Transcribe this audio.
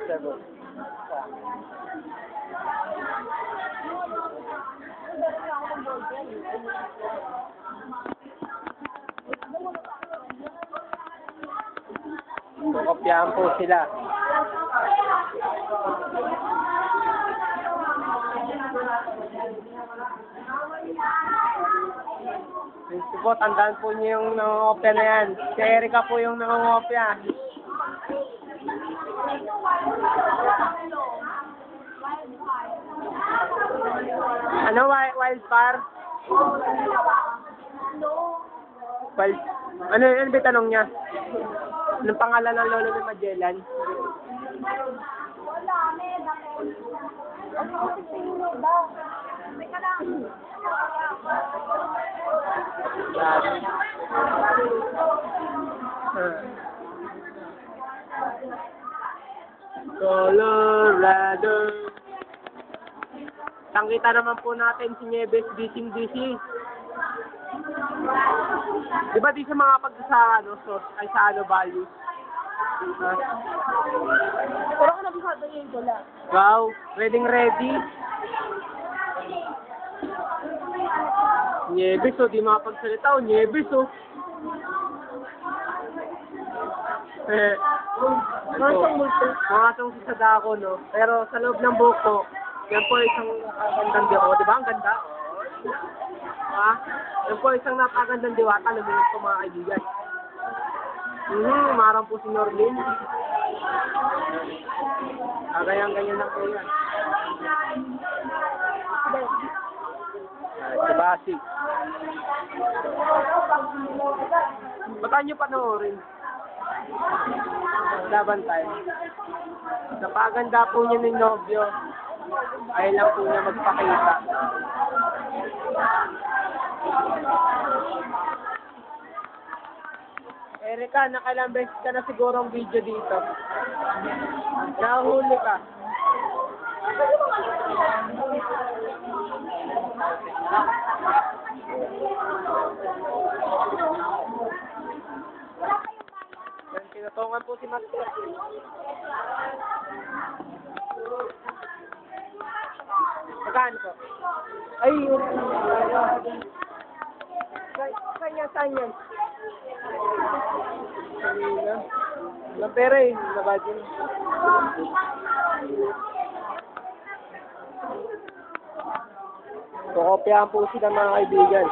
Seven. Kopyahan po sila. Gusto po, tandaan po niyo yung nangongopya na yan. Si Erica po yung nangongopya. Ano, wildfire? Wild, ano ba tanong niya? Anong pangalan ng lolo ni Magellan? Colorado. Tangkita naman po natin si Nieves bising-busy. Di ba di siya makapag sa values? Pero ako nabisado yun ko lang. Wow, ready. Nieves, di makapagsalita. Nieves, mga song sa dako, no? Pero sa loob ng buhok po, yan po isang napakagandang diwata. Di ba? Ang ganda. Ha? Yan po isang napakagandang diwata. Luminis po mga kaibigan. Marang po si Norlin. Ganyan lang po yan. Si Basi. Ba't nyo panoorin? Laban tayo. Napaganda po niya ng nobyo. Ayaw lang po niya magpakita. Erica, nakailang beses ka na siguro ang video dito. Nahuli ka. Tinutungan po si Master. Magkano po? Ay, yun. Saan yan? Walang pera eh. Nabadyan. Kukopyahan po sila mga kaibigan.